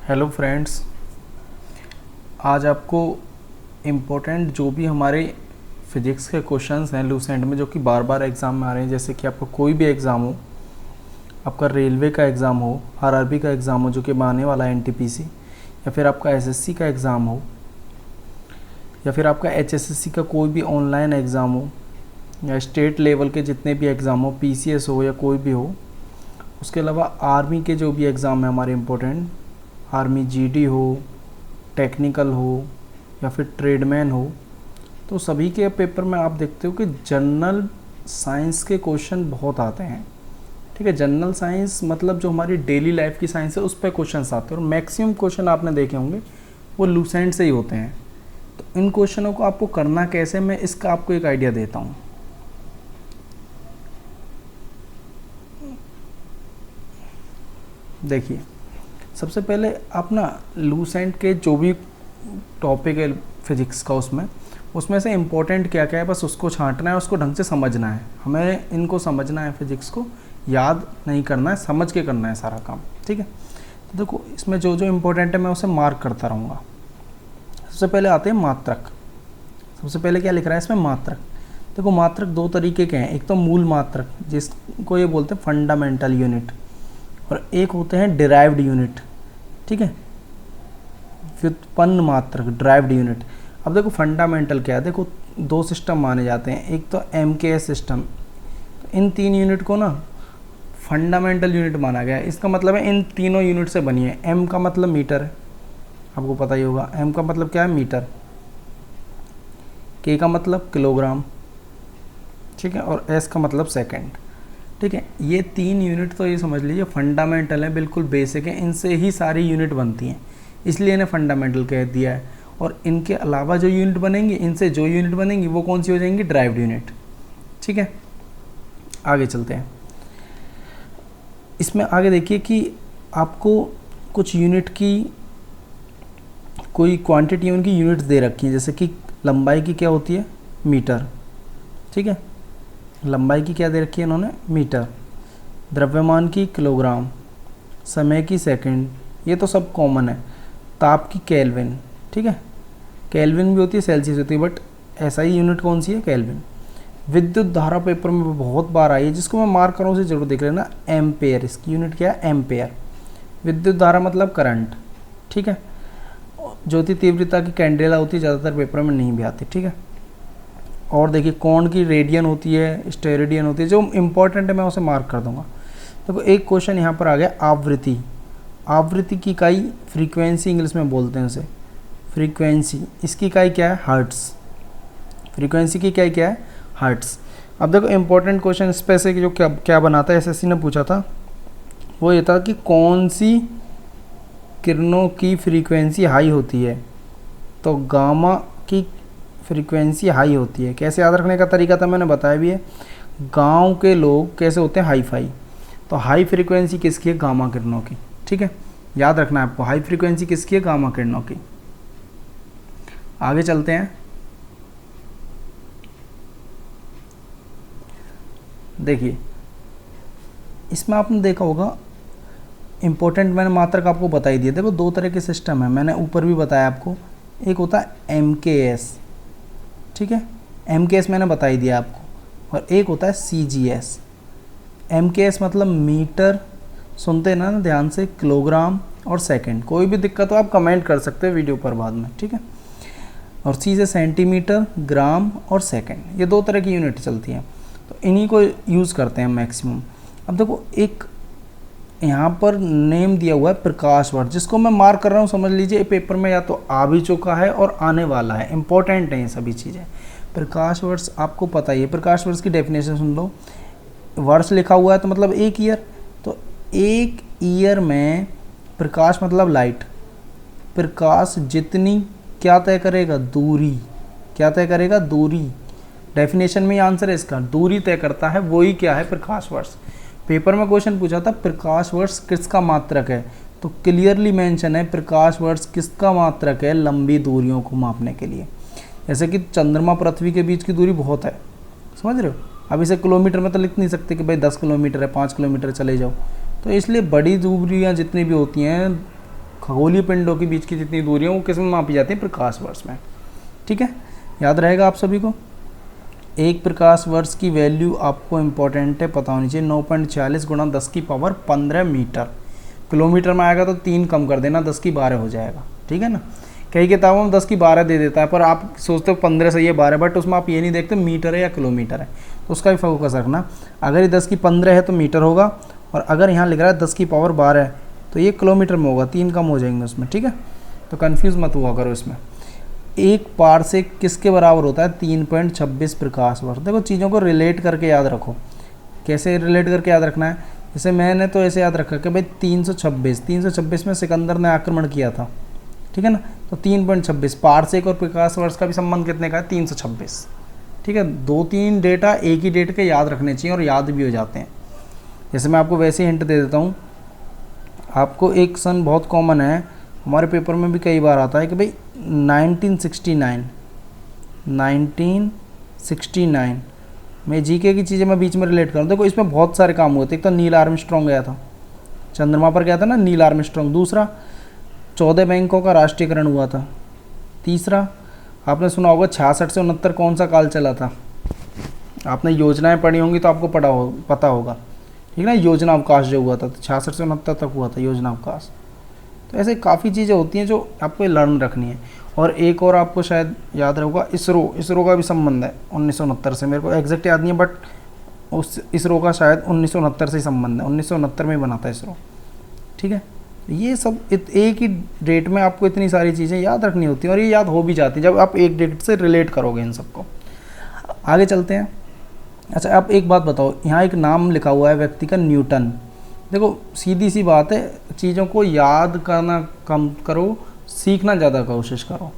Hello friends, आज आपको important जो भी हमारे फिजिक्स के क्वेश्चंस हैं लूसेंट में, जो कि बार बार एग्ज़ाम में आ रहे हैं, जैसे कि आपका कोई भी एग्ज़ाम हो, आपका रेलवे का एग्ज़ाम हो, आरआरबी का एग्ज़ाम हो जो कि आने वाला है एनटीपीसी, या फिर आपका एसएससी का एग्ज़ाम हो, या फिर आपका एचएसएससी का कोई भी ऑनलाइन एग्ज़ाम हो, या स्टेट लेवल के जितने भी एग्ज़ाम हो, पीसीएस हो या कोई भी हो। उसके अलावा आर्मी के जो भी एग्ज़ाम है हमारे इम्पोर्टेंट, आर्मी जीडी हो, टेक्निकल हो या फिर ट्रेडमैन हो, तो सभी के पेपर में आप देखते हो कि जनरल साइंस के क्वेश्चन बहुत आते हैं। ठीक है, जनरल साइंस मतलब जो हमारी डेली लाइफ की साइंस है उस पर क्वेश्चन आते हैं, और मैक्सिमम क्वेश्चन आपने देखे होंगे वो लूसेंट से ही होते हैं। तो इन क्वेश्चनों को आपको करना कैसे, मैं इसका आपको एक आइडिया देता हूँ। देखिए, सबसे पहले आप ना लूसेंट के जो भी टॉपिक है फिजिक्स का, उसमें से इम्पोर्टेंट क्या क्या है बस उसको छांटना है, उसको ढंग से समझना है। हमें इनको समझना है, फिजिक्स को याद नहीं करना है, समझ के करना है सारा काम। ठीक है, तो देखो इसमें जो जो इम्पोर्टेंट है मैं उसे मार्क करता रहूँगा। सबसे पहले आते हैं मात्रक। सबसे पहले क्या लिख रहा है इसमें, मात्रक। देखो मात्रक दो तरीके के हैं, एक तो मूल मात्रक जिसको ये बोलते हैं फंडामेंटल यूनिट, और एक होते हैं डिराइव्ड यूनिट। ठीक है, व्युत्पन्न मात्रक, ड्राइव्ड यूनिट। अब देखो फंडामेंटल क्या है, देखो दो सिस्टम माने जाते हैं, एक तो एमकेएस सिस्टम। इन तीन यूनिट को ना फंडामेंटल यूनिट माना गया है। इसका मतलब है इन तीनों यूनिट से बनी है। एम का मतलब मीटर है, आपको पता ही होगा। एम का मतलब क्या है, मीटर। के का मतलब किलोग्राम। ठीक है, और एस का मतलब सेकंड। ठीक है, ये तीन यूनिट तो ये समझ लीजिए फंडामेंटल है, बिल्कुल बेसिक है, इनसे ही सारी यूनिट बनती हैं, इसलिए इन्हें फंडामेंटल कह दिया है। और इनके अलावा जो यूनिट बनेंगी, इनसे जो यूनिट बनेंगी वो कौन सी हो जाएंगी, ड्राइव्ड यूनिट। ठीक है, आगे चलते हैं। इसमें आगे देखिए कि आपको कुछ यूनिट की, कोई क्वांटिटी उनकी यूनिट्स दे रखी है, जैसे कि लंबाई की क्या होती है, मीटर। ठीक है, लंबाई की क्या दे रखी है इन्होंने, मीटर। द्रव्यमान की किलोग्राम, समय की सेकंड, ये तो सब कॉमन है। ताप की केल्विन। ठीक है, केल्विन भी होती है, सेल्सियस होती है, बट ऐसा ही यूनिट कौन सी है, केल्विन। विद्युत धारा पेपर में बहुत बार आई है, जिसको मैं मार्क करूँ उसे जरूर देख लेना, एम्पेयर। इसकी यूनिट क्या है, एम्पेयर। विद्युत धारा मतलब करंट। ठीक है, ज्योति तीव्रता की कैंडेला होती है, ज़्यादातर पेपर में नहीं भी आती। ठीक है, और देखिए कोण की रेडियन होती है, स्टेरेडियन होती है। जो इंपॉर्टेंट है मैं उसे मार्क कर दूंगा। देखो एक क्वेश्चन यहाँ पर आ गया, आवृत्ति। आवृत्ति की इकाई फ्रीक्वेंसी, इंग्लिश में बोलते हैं उसे फ्रीक्वेंसी। इसकी इकाई क्या है, हर्ट्स। फ्रीक्वेंसी की इकाई क्या है, हर्ट्स। अब देखो इंपॉर्टेंट क्वेश्चन इस पे से जो क्या क्या बनाता है, एसएससी ने पूछा था, वो ये था कि कौन सी किरणों की फ्रीक्वेंसी हाई होती है। तो गामा की फ्रीक्वेंसी हाई होती है। कैसे याद रखने का तरीका था मैंने बताया भी है। गांव के लोग कैसे होते हैं, हाई फाई। तो हाई फ्रीक्वेंसी किसकी है, गामा किरणों की। ठीक है, याद रखना है आपको, हाई फ्रीक्वेंसी किसकी है, गामा किरणों की। आगे चलते हैं। देखिए इसमें आपने देखा होगा, इंपॉर्टेंट मैंने मात्रक आपको बता ही दिया। देखो दो तरह के सिस्टम है, मैंने ऊपर भी बताया आपको। एक होता है एमकेएस। ठीक है, एमकेएस मैंने बता ही दिया आपको। और एक होता है सीजीएस। एमकेएस मतलब मीटर, सुनते ना ध्यान से, किलोग्राम और सेकंड। कोई भी दिक्कत हो आप कमेंट कर सकते हो वीडियो पर बाद में। ठीक है, और सी से सेंटीमीटर, ग्राम और सेकंड, ये दो तरह की यूनिट चलती हैं, तो इन्हीं को यूज़ करते हैं मैक्सिमम। अब देखो एक यहाँ पर नेम दिया हुआ है प्रकाश वर्ष, जिसको मैं मार्क कर रहा हूँ, समझ लीजिए पेपर में या तो आ भी चुका है और आने वाला है। इंपॉर्टेंट है ये सभी चीज़ें। प्रकाश वर्ष आपको पता ही है, प्रकाश वर्ष की डेफिनेशन सुन लो। वर्ष लिखा हुआ है तो मतलब एक ईयर, तो एक ईयर में प्रकाश मतलब लाइट। प्रकाश जितनी क्या तय करेगा, दूरी। क्या तय करेगा, दूरी। डेफिनेशन में आंसर है इसका, दूरी तय करता है, वही क्या है, प्रकाश वर्ष। पेपर में क्वेश्चन पूछा था प्रकाश वर्ष किसका मात्रक है, तो क्लियरली मेंशन है प्रकाश वर्ष किसका मात्रक है, लंबी दूरियों को मापने के लिए। जैसे कि चंद्रमा पृथ्वी के बीच की दूरी बहुत है, समझ रहे हो। अब इसे किलोमीटर में तो लिख नहीं सकते कि भाई 10 किलोमीटर है, 5 किलोमीटर चले जाओ। तो इसलिए बड़ी दूरियां जितनी भी होती हैं खगोलीय पिंडों के बीच की जितनी दूरी है वो किस में मापी जाती है, प्रकाश वर्ष में। ठीक है, याद रहेगा आप सभी को। एक प्रकाश वर्ष की वैल्यू आपको इम्पोर्टेंट है, पता होनी चाहिए, 9.46 गुणा 10 की पावर 15 मीटर। किलोमीटर में आएगा तो 3 कम कर देना, 10 की 12 हो जाएगा। ठीक है ना, कई किताबों में 10 की 12 दे देता है, पर आप सोचते हो 15 सही है 12, बट उसमें आप ये नहीं देखते मीटर है या किलोमीटर है, तो उसका भी फोकस रखना। अगर ये 10 की 15 है तो मीटर होगा, और अगर यहाँ लिख रहा है 10 की पावर 12 है तो ये किलोमीटर में होगा, 3 कम हो जाएंगे उसमें। ठीक है, तो कन्फ्यूज़ मत हुआ करो इसमें। एक पारसेक किसके बराबर होता है, 3.26 प्रकाश वर्ष। देखो चीज़ों को रिलेट करके याद रखो। कैसे रिलेट करके याद रखना है, जैसे मैंने तो ऐसे याद रखा कि भाई 326 में सिकंदर ने आक्रमण किया था। ठीक है ना, तो 3.26 पारसेक और प्रकाश वर्ष का भी संबंध कितने का है, 326। ठीक है, 2-3 डेटा एक ही डेट के याद रखने चाहिए और याद भी हो जाते हैं। जैसे मैं आपको वैसे हिंट दे देता हूँ, आपको एक सन बहुत कॉमन है, हमारे पेपर में भी कई बार आता है कि भाई 1969 में जीके की चीज़ें मैं बीच में रिलेट करूँ। देखो इसमें बहुत सारे काम हुए थे। एक तो नील आर्मस्ट्रॉन्ग गया था, चंद्रमा पर गया था ना नील आर्मस्ट्रॉन्ग। दूसरा 14 बैंकों का राष्ट्रीयकरण हुआ था। तीसरा आपने सुना होगा 66 से 69 कौन सा काल चला था। आपने योजनाएं पढ़ी होंगी तो आपको पता होगा। ठीक है ना, योजना अवकाश जो हुआ था तो 66 से 69 तक हुआ था योजना अवकाश। तो ऐसे काफ़ी चीज़ें होती हैं जो आपको लर्न रखनी है। और एक और आपको शायद याद रहेगा, इसरो का भी संबंध है 1969 से। मेरे को एग्जैक्ट याद नहीं है, बट उस इसरो का शायद 1969 से ही संबंध है, 1969 में ही बना था इसरो। ठीक है, ये सब एक ही डेट में आपको इतनी सारी चीज़ें याद रखनी होती हैं, और ये याद हो भी जाती है जब आप एक डेट से रिलेट करोगे इन सबको। आगे चलते हैं। अच्छा, आप एक बात बताओ, यहाँ एक नाम लिखा हुआ है व्यक्ति का, न्यूटन। देखो सीधी सी बात है, चीज़ों को याद करना कम करो, सीखना ज़्यादा कोशिश करो।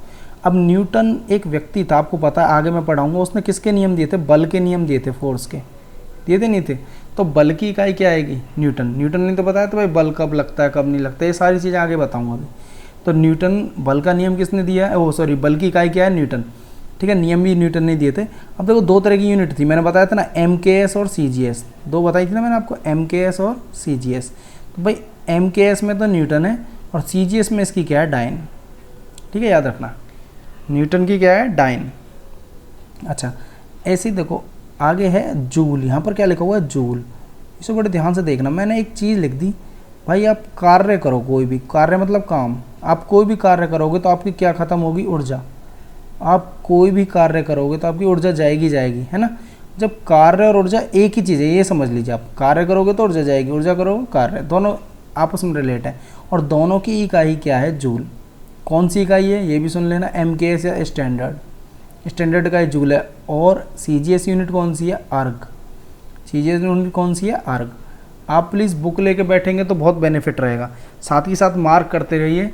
अब न्यूटन एक व्यक्ति था, आपको पता है, आगे मैं पढ़ाऊँगा। उसने किसके नियम दिए थे, बल के नियम दिए थे, फोर्स के दिए थे नहीं थे। तो बल की इकाई क्या आएगी, न्यूटन ने तो बताया तो भाई बल कब लगता है कब नहीं लगता, ये सारी चीज़ें आगे बताऊँगा अभी। तो न्यूटन, बल का नियम किसने दिया है, ओ सॉरी, बल की इकाई क्या है, न्यूटन। ठीक है, नियम भी न्यूटन ने दिए थे। अब देखो 2 तरह की यूनिट थी, मैंने बताया था ना, MKS और CGS, 2 बताई थी ना मैंने आपको, MKS और CGS। तो भाई MKS में तो न्यूटन है और CGS में इसकी क्या है, डाइन। ठीक है, याद रखना, न्यूटन की क्या है, डाइन। अच्छा, ऐसे ही देखो आगे है जूल। यहाँ पर क्या लिखा हुआ है, जूल। इसे बड़े ध्यान से देखना। मैंने एक चीज़ लिख दी, भाई आप कार्य करो, कोई भी कार्य मतलब काम, आप कोई भी कार्य करोगे तो आपकी क्या ख़त्म होगी, ऊर्जा। आप कोई भी कार्य करोगे तो आपकी ऊर्जा जाएगी, है ना। जब कार्य और ऊर्जा एक ही चीज़ है, ये समझ लीजिए आप, कार्य करोगे तो ऊर्जा जाएगी, ऊर्जा करोगे कार्य, दोनों आपस में रिलेट है। और दोनों की इकाई क्या है, जूल। कौन सी इकाई है ये भी सुन लेना, MKS या स्टैंडर्ड इकाई जूल है। और CGS यूनिट कौन सी है, अर्ग। CGS यूनिट कौन सी है, अर्ग। आप प्लीज़ बुक लेके बैठेंगे तो बहुत बेनिफिट रहेगा। साथ ही साथ मार्क करते रहिए।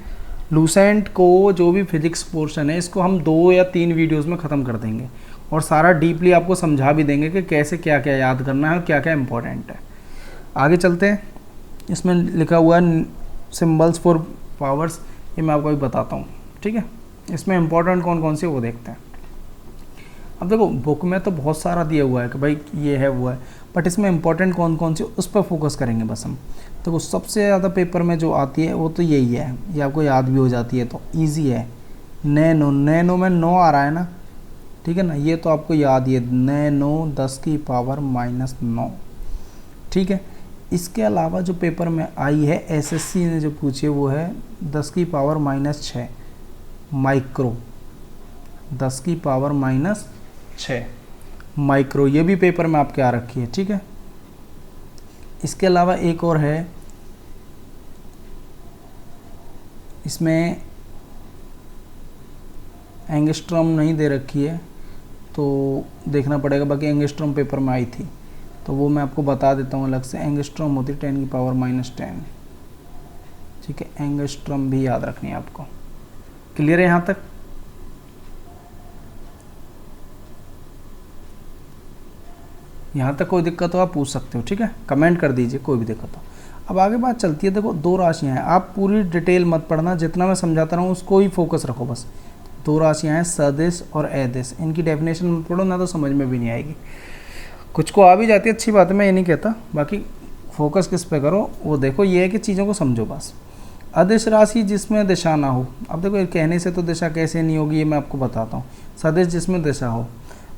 लूसेंट को जो भी फिजिक्स पोर्शन है, इसको हम 2 या 3 वीडियोज़ में ख़त्म कर देंगे, और सारा डीपली आपको समझा भी देंगे कि कैसे क्या क्या याद करना है और क्या क्या इंपॉर्टेंट है। आगे चलते हैं। इसमें लिखा हुआ है सिम्बल्स फॉर पावर्स, ये मैं आपको भी बताता हूँ। ठीक है, इसमें इंपॉर्टेंट कौन कौन से वो देखते हैं। अब देखो बुक में तो बहुत सारा दिया हुआ है कि भाई ये है वो है, बट इसमें इंपॉर्टेंट कौन कौन सी, उस पर फोकस करेंगे बस हम। देखो सबसे ज़्यादा पेपर में जो आती है वो तो यही है, ये आपको याद भी हो जाती है तो ईजी है। नैनो में 9 आ रहा है ना, ठीक है ना, ये तो आपको याद ही है, नैनो 10 की पावर -9। ठीक है, इसके अलावा जो पेपर में आई है, SSC ने जो पूछी वो है 10 की पावर -6 माइक्रो, 10 की पावर -6 माइक्रो, ये भी पेपर में आपके आ रखी है। ठीक है, इसके अलावा एक और है, इसमें एंगस्ट्रॉम नहीं दे रखी है तो देखना पड़ेगा, बाकी एंगस्ट्रॉम पेपर में आई थी तो वो मैं आपको बता देता हूँ अलग से। एंगस्ट्रॉम होती है 10 की पावर -10। ठीक है, एंगस्ट्रॉम भी याद रखनी है आपको। क्लियर है यहाँ तक? यहाँ तक कोई दिक्कत हो आप पूछ सकते हो। ठीक है, कमेंट कर दीजिए कोई भी दिक्कत हो। अब आगे बात चलती है, देखो 2 राशियाँ हैं, आप पूरी डिटेल मत पढ़ना, जितना मैं समझाता रहा हूँ उसको ही फोकस रखो बस। 2 राशियाँ हैं, सदिश और अदिश, इनकी डेफिनेशन मत पढ़ो ना तो समझ में भी नहीं आएगी। कुछ को आ भी जाती है, अच्छी बात है, मैं ये नहीं कहता, बाकी फोकस किस पे करो वो देखो, ये है कि चीज़ों को समझो बस। अदिश राशि जिसमें दिशा ना हो। अब देखो, ये कहने से तो दिशा कैसे नहीं होगी ये मैं आपको बताता हूँ। सदिश जिसमें दिशा हो,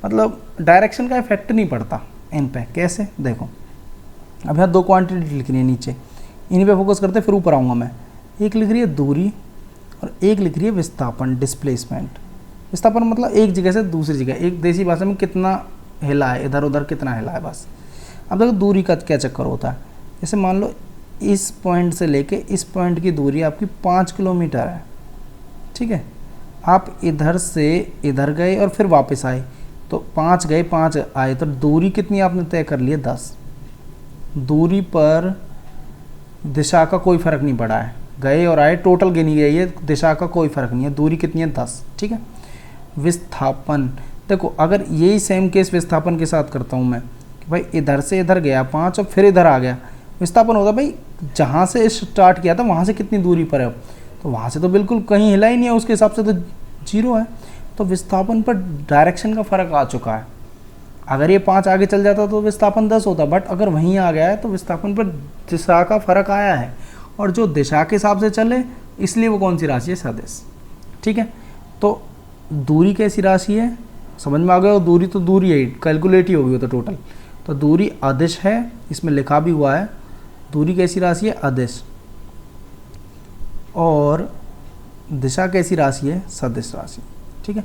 मतलब डायरेक्शन का इफेक्ट नहीं पड़ता इन पे। कैसे, देखो अब यहाँ दो क्वांटिटी लिख रही है नीचे, इन्हीं पे फोकस करते फिर ऊपर आऊँगा मैं। एक लिख रही है दूरी और एक लिख रही है विस्थापन, डिस्प्लेसमेंट। विस्थापन मतलब एक जगह से दूसरी जगह, एक देसी भाषा में कितना हिला है, इधर उधर कितना हिला है बस। अब देखो दूरी का क्या चक्कर होता है, जैसे मान लो इस पॉइंट से लेके इस पॉइंट की दूरी आपकी 5 किलोमीटर है, ठीक है। आप इधर से इधर गए और फिर वापस आए, तो 5 गए 5 आए, तो दूरी कितनी आपने तय कर ली है, 10। दूरी पर दिशा का कोई फ़र्क नहीं पड़ा है, गए और आए टोटल गिनी गई है, दिशा का कोई फ़र्क नहीं है। दूरी कितनी है, 10, ठीक है। विस्थापन, देखो अगर यही सेम केस विस्थापन के साथ करता हूँ मैं कि भाई इधर से इधर गया 5 और फिर इधर आ गया, विस्थापन होता भाई जहाँ से स्टार्ट किया था वहाँ से कितनी दूरी पर है, अब तो वहाँ से तो बिल्कुल कहीं हिला ही नहीं है, उसके हिसाब से तो 0 है। तो विस्थापन पर डायरेक्शन का फ़र्क आ चुका है। अगर ये 5 आगे चल जाता तो विस्थापन 10 होता, बट अगर वहीं आ गया है तो विस्थापन पर दिशा का फ़र्क आया है, और जो दिशा के हिसाब से चले इसलिए वो कौन सी राशि है, सदिश, ठीक है। तो दूरी कैसी राशि है, समझ में आ गया। दूरी तो दूरी है, कैलकुलेट ही होगी वो तो टोटल। तो दूरी अदिश है, इसमें लिखा भी हुआ है, दूरी कैसी राशि है, अदिश। और दिशा कैसी राशि है, सदिश राशि, ठीक है।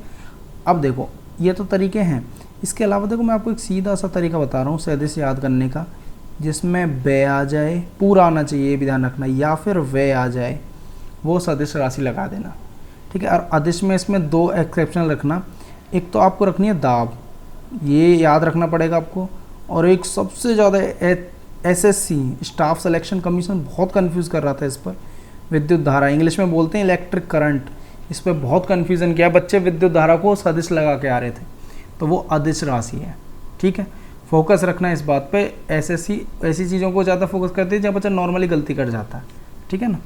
अब देखो ये तो तरीके हैं, इसके अलावा देखो मैं आपको एक सीधा सा तरीका बता रहा हूँ सदिश याद करने का, जिसमें वे आ जाए, पूरा आना चाहिए ये भी ध्यान रखना, या फिर वे आ जाए वो सदिश राशि लगा देना, ठीक है। और अदिश में इसमें 2 एक्सेप्शन रखना, एक तो आपको रखनी है दाब, ये याद रखना पड़ेगा आपको, और एक सबसे ज़्यादा एसएससी स्टाफ सिलेक्शन कमीशन बहुत कंफ्यूज कर रहा था इस पर, विद्युत धारा, इंग्लिश में बोलते हैं इलेक्ट्रिक करंट, इस पर बहुत कन्फ्यूज़न किया बच्चे, विद्युत धारा को सदिश लगा के आ रहे थे, तो वो अदिश राशि है, ठीक है। फोकस रखना इस बात पे, एसएससी ऐसी चीज़ों को ज़्यादा फोकस करती है जब बच्चा नॉर्मली गलती कर जाता है, ठीक है ना।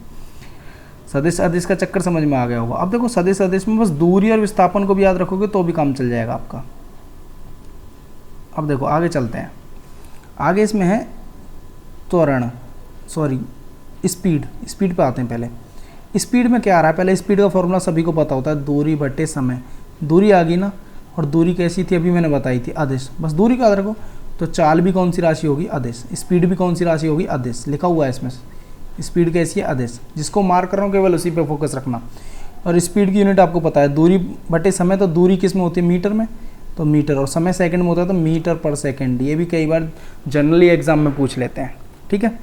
सदिश अदिश का चक्कर समझ में आ गया होगा। अब देखो सदिश अदिश में बस दूरी और विस्थापन को भी याद रखोगे तो भी काम चल जाएगा आपका। अब देखो आगे चलते हैं, आगे इसमें है त्वरण, सॉरी स्पीड, स्पीड पे आते हैं। पहले स्पीड में क्या आ रहा है, पहले स्पीड का फॉर्मूला सभी को पता होता है, दूरी बटे समय। दूरी आ गई ना, और दूरी कैसी थी अभी मैंने बताई थी, अदिश, बस दूरी का याद रखो। तो चाल भी कौन सी राशि होगी, अदिश। स्पीड भी कौन सी राशि होगी, अदिश, लिखा हुआ है इसमें। स्पीड कैसी है, अदिश। जिसको मार्क कर रहा हूँ केवल उसी पे फोकस रखना। और स्पीड की यूनिट आपको पता है, दूरी बटे समय, तो दूरी किस में होती है, मीटर में, तो मीटर, और समय सेकंड में होता है तो मीटर पर सेकंड। ये भी कई बार जनरली एग्जाम में पूछ लेते हैं, ठीक है।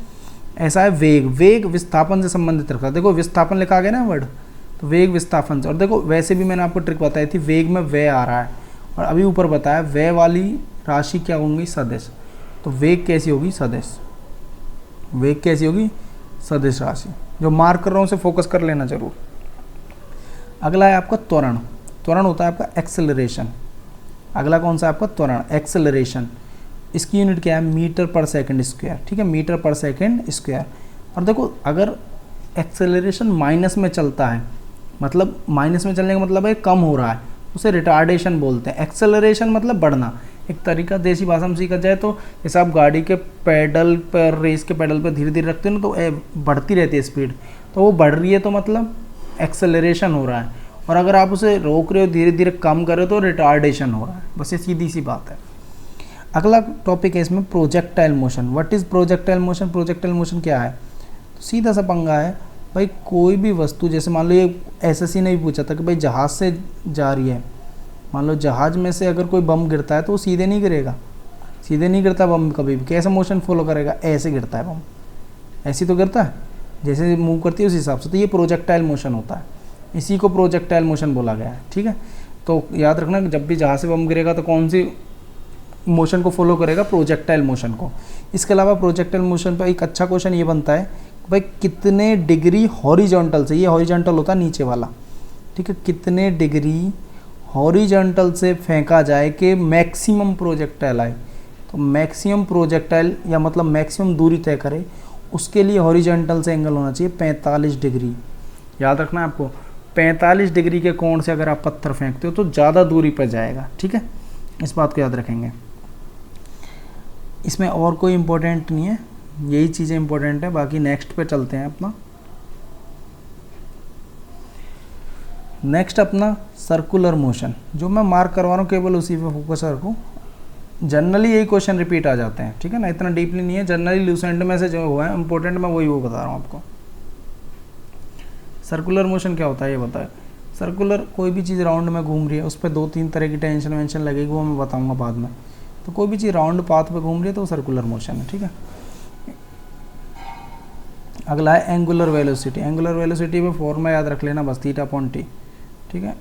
ऐसा है वेग, वेग विस्थापन से संबंधित रखा, देखो विस्थापन लिखा गया ना वर्ड, तो वेग विस्थापन से। और देखो वैसे भी मैंने आपको ट्रिक बताई थी, वेग में वे आ रहा है, और अभी ऊपर बताया वे वाली राशि क्या होंगी, सदिश। तो वेग कैसी होगी, सदिश। वेग कैसी होगी, सदिश राशि। जो मार्क कर रहा हूँ उसे फोकस कर लेना जरूर। अगला है आपका त्वरण। त्वरण होता है आपका एक्सेलरेशन। अगला कौन सा है आपका, त्वरण, एक्सेलरेशन। इसकी यूनिट क्या है, मीटर पर सेकंड स्क्वायर, ठीक है, मीटर पर सेकंड स्क्वायर। और देखो अगर एक्सेलरेशन माइनस में चलता है, मतलब माइनस में चलने का मतलब है कम हो रहा है, उसे रिटार्डेशन बोलते हैं। एक्सेलरेशन मतलब बढ़ना, एक तरीका देसी भाषा में सीखा जाए तो जैसे आप गाड़ी के पैडल पर, रेस के पैडल पर धीरे धीरे रखते हो ना, तो बढ़ती रहती है स्पीड, तो वो बढ़ रही है तो मतलब एक्सेलरेशन हो रहा है। और अगर आप उसे रोक रहे हो, धीरे धीरे कम कर रहे हो, तो रिटार्डेशन हो रहा है। बस ये सीधी सी बात है। अगला टॉपिक है इसमें projectile motion. What is projectile motion. Projectile motion क्या है, तो सीधा सा पंगा है भाई, कोई भी वस्तु, जैसे मान लो ये एसएससी ने भी पूछा था कि भाई जहाज़ से जा रही है, मान लो जहाज़ में से अगर कोई बम गिरता है तो वो सीधे नहीं गिरेगा, सीधे नहीं गिरता बम कभी भी। कैसा मोशन फॉलो करेगा, ऐसे गिरता है बम, ऐसे तो गिरता है, जैसे मूव करती है उस हिसाब से। तो ये प्रोजेक्टाइल मोशन होता है, इसी को प्रोजेक्टाइल मोशन बोला गया है, ठीक है। तो याद रखना कि जब भी जहाज़ से बम गिरेगा तो कौन सी मोशन को फॉलो करेगा, प्रोजेक्टाइल मोशन को। इसके अलावा प्रोजेक्टाइल मोशन पर एक अच्छा क्वेश्चन ये बनता है कि भाई कितने डिग्री हॉरिजॉन्टल से, ये हॉरिजॉन्टल होता है नीचे वाला, ठीक है, कितने डिग्री हॉरिजॉन्टल से फेंका जाए कि मैक्सिमम प्रोजेक्टाइल आए। तो मैक्सिमम प्रोजेक्टाइल या मतलब मैक्सिमम दूरी तय करे, उसके लिए हॉरिजॉन्टल से एंगल होना चाहिए 45 डिग्री। याद रखना है आपको, 45 डिग्री के कोण से अगर आप पत्थर फेंकते हो तो ज़्यादा दूरी पर जाएगा, ठीक है, इस बात को याद रखेंगे। इसमें और कोई इम्पोर्टेंट नहीं है, यही चीज़ें इम्पोर्टेंट है, बाकी नेक्स्ट पे चलते हैं अपना। नेक्स्ट अपना सर्कुलर मोशन, जो मैं मार्क करवा रहा हूँ केवल उसी पे फोकस रखो। जनरली यही क्वेश्चन रिपीट आ जाते हैं, ठीक है ना, इतना डीपली नहीं है, जनरली लूसेंट में से जो हुआ है इंपॉर्टेंट मैं वही वो बता रहा हूँ आपको। सर्कुलर मोशन क्या होता है ये बताए। सर्कुलर कोई भी चीज़ राउंड में घूम रही है, उस पर 2-3 तरह की टेंशन वेंशन लगेगी, वो मैं बताऊंगा बाद में। तो कोई भी चीज़ राउंड पाथ पे घूम रही है तो वो सर्कुलर मोशन है, ठीक है। अगला है एंगुलर वेलोसिटी। एंगुलर वेलोसिटी में फॉर्मूला याद रख लेना बस, θ/t, ठीक है,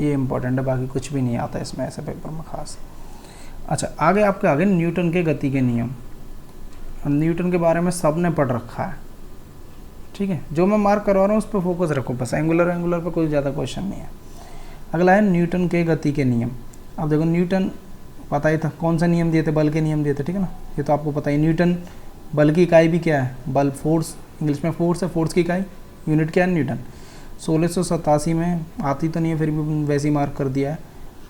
ये इंपॉर्टेंट है, बाकी कुछ भी नहीं आता इसमें ऐसे पेपर में खास। अच्छा आगे आपके आगे न्यूटन के गति के नियम। न्यूटन के बारे में सब ने पढ़ रखा है, ठीक है, जो मैं मार्क करवा रहा हूँ उस पर फोकस रखो बस, एंगुलर पर कोई ज़्यादा क्वेश्चन नहीं है। अगला है न्यूटन के गति के नियम। अब देखो न्यूटन पता ही था कौन सा नियम दिए थे, बल के नियम दिए थे, ठीक है ना, ये तो आपको पता ही। न्यूटन बल की इकाई भी क्या है, बल, फोर्स, इंग्लिश में फोर्स है, फोर्स की इकाई यूनिट क्या है, न्यूटन। 1687 में आती तो नहीं है, फिर भी वैसे ही मार्क कर दिया है,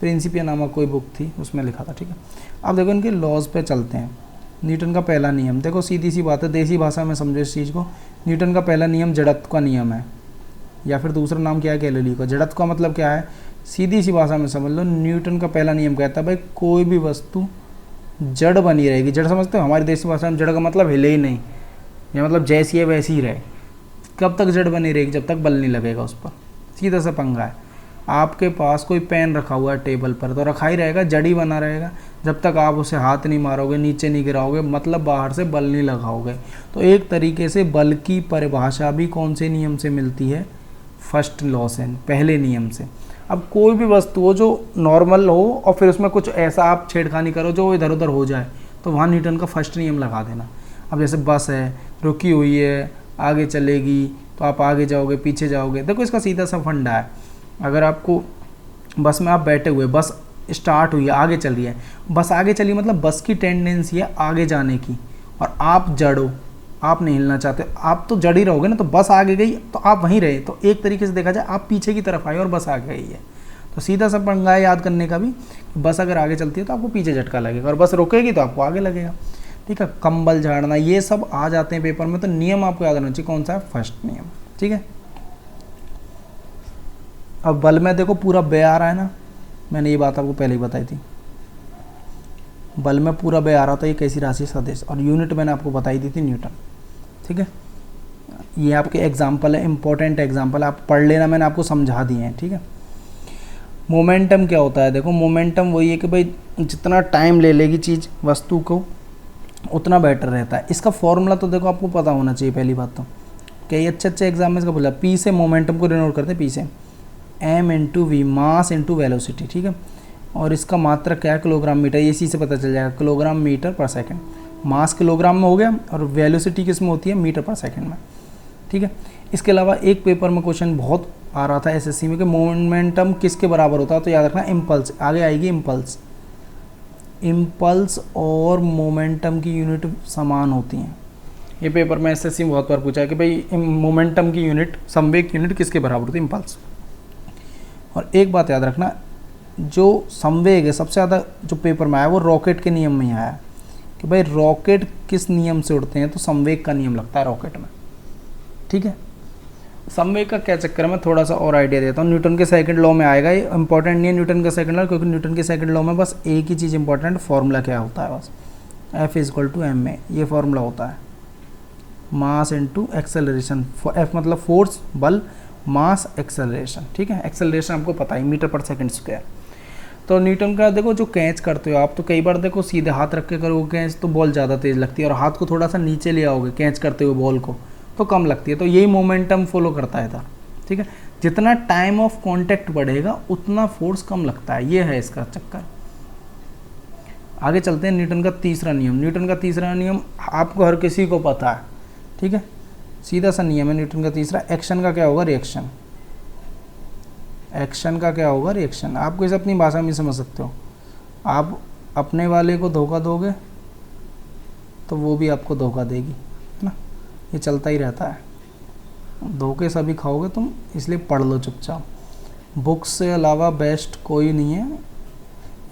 प्रिंसिपिया नामक कोई बुक थी उसमें लिखा था, ठीक है। अब देखो इनके लॉज पे चलते हैं। न्यूटन का पहला नियम, देखो सीधी सी बात है, देसी भाषा में समझो इस चीज़ को। न्यूटन का पहला नियम जड़त्व का नियम है, या फिर दूसरा नाम क्या है, गैलीलियो का। जड़त्व का मतलब क्या है, सीधी सी भाषा में समझ लो, न्यूटन का पहला नियम कहता है भाई कोई भी वस्तु जड़ बनी रहेगी। जड़ समझते हो, हमारी देसी भाषा में जड़ का मतलब हिले ही नहीं, या मतलब जैसी है वैसी ही रहे। कब तक जड़ बनी रहेगी, जब तक बल नहीं लगेगा उस पर, सीधा सा पंगा है। आपके पास कोई पेन रखा हुआ है टेबल पर, तो रखा ही रहेगा, जड़ ही बना रहेगा, जब तक आप उसे हाथ नहीं मारोगे, नीचे नहीं गिराओगे, मतलब बाहर से बल नहीं लगाओगे। तो एक तरीके से बल की परिभाषा भी कौन से नियम से मिलती है, फर्स्ट लॉ से, पहले नियम से। अब कोई भी वस्तु हो जो नॉर्मल हो और फिर उसमें कुछ ऐसा आप छेड़खानी करो जो इधर उधर हो जाए, तो वहाँ न्यूटन का फर्स्ट नियम लगा देना। अब जैसे बस है, रुकी हुई है, आगे चलेगी तो आप आगे जाओगे, पीछे जाओगे। देखो इसका सीधा सा फंडा है, अगर आपको बस में आप बैठे हुए, बस स्टार्ट हुई है, आगे चल रही है, बस आगे चली मतलब बस की टेंडेंसी है आगे जाने की, और आप जड़ो, आप नहीं हिलना चाहते, आप तो जड़ ही रहोगे ना, तो बस आगे गई तो आप वहीं रहे। तो एक तरीके से देखा जाए आप पीछे की तरफ आए और बस आगे गई है। तो सीधा सा पंगा है याद करने का भी, बस अगर आगे चलती है तो आपको पीछे झटका लगेगा, और बस रुकेगी तो आपको आगे लगेगा, ठीक है। कंबल झाड़ना, ये सब आ जाते हैं पेपर में, तो नियम आपको याद रखना चाहिए कौन सा है, फर्स्ट नियम, ठीक है। अब बल में देखो पूरा बे आ रहा है ना, मैंने ये बात आपको पहले ही बताई थी, बल में पूरा बे आ रहा था, ये कैसी राशि सदिश, और यूनिट मैंने आपको बताई दी थी न्यूटन, ठीक है। ये आपके एग्जाम्पल है, इंपॉर्टेंट एग्जाम्पल, आप पढ़ लेना, मैंने आपको समझा दिए हैं, ठीक है। मोमेंटम क्या होता है, देखो मोमेंटम वही है कि भाई जितना टाइम ले लेगी चीज़ वस्तु को उतना बेटर रहता है। इसका फॉर्मूला तो देखो आपको पता होना चाहिए, पहली बात तो कई अच्छे एग्जाम में इसका बोला, पी से मोमेंटम को डिनोट करते हैं, पी से M into V, mass into velocity, ठीक है। और इसका मात्रक क्या है, किलोग्राम मीटर, इसी से पता चल जाएगा, किलोग्राम मीटर पर सेकंड। मास किलोग्राम में हो गया, और वेलोसिटी किस में होती है, मीटर पर सेकंड में, ठीक है। इसके अलावा एक पेपर में क्वेश्चन बहुत आ रहा था एसएससी में कि मोमेंटम किसके बराबर होता है, तो याद रखना इम्पल्स, आगे आएगी इम्पल्स। इम्पल्स और मोमेंटम की यूनिट समान होती हैं। ये पेपर में एसएससी में बहुत बार पूछा है कि भाई मोमेंटम की यूनिट, संवेग की यूनिट किसके बराबर होती है, इम्पल्स। और एक बात याद रखना, जो संवेग है सबसे ज़्यादा जो पेपर में आया वो रॉकेट के नियम में ही आया कि भाई रॉकेट किस नियम से उड़ते हैं, तो संवेग का नियम लगता है रॉकेट में, ठीक है। संवेग का क्या चक्कर है, मैं थोड़ा सा और आइडिया देता हूँ। न्यूटन के सेकंड लॉ में आएगा, ये इंपॉर्टेंट नहीं है न्यूटन का सेकंड लॉ, क्योंकि न्यूटन के सेकंड लॉ में बस एक ही चीज़ इंपॉर्टेंट, फॉर्मूला क्या होता है बस, F=ma, ये फॉर्मूला होता है, मास इंटू एक्सेलरेशन। F मतलब फोर्स, बल, मास, एक्सेलरेशन, ठीक है। एक्सेलरेशन आपको पता है, मीटर पर सेकंड स्क्वायर। तो न्यूटन का देखो जो कैच करते हो आप, तो कई बार देखो सीधे हाथ रख के करोगे कैच तो बॉल ज़्यादा तेज़ लगती है, और हाथ को थोड़ा सा नीचे ले आओगे कैच करते हुए बॉल को तो कम लगती है। तो यही मोमेंटम फॉलो करता है था, ठीक है। जितना टाइम ऑफ कांटेक्ट बढ़ेगा उतना फोर्स कम लगता है, ये है इसका चक्कर। आगे चलते हैं, न्यूटन का तीसरा नियम। न्यूटन का तीसरा नियम आपको हर किसी को पता है, ठीक है, सीधा सा नियम है न्यूटन का तीसरा। एक्शन का क्या होगा, रिएक्शन। एक्शन का क्या होगा, रिएक्शन। आपको इसे अपनी भाषा में समझ सकते हो, आप अपने वाले को धोखा दोगे तो वो भी आपको धोखा देगी, है ना, ये चलता ही रहता है। धोखे सभी खाओगे तुम, इसलिए पढ़ लो चुपचाप। बुक्स से अलावा बेस्ट कोई नहीं है।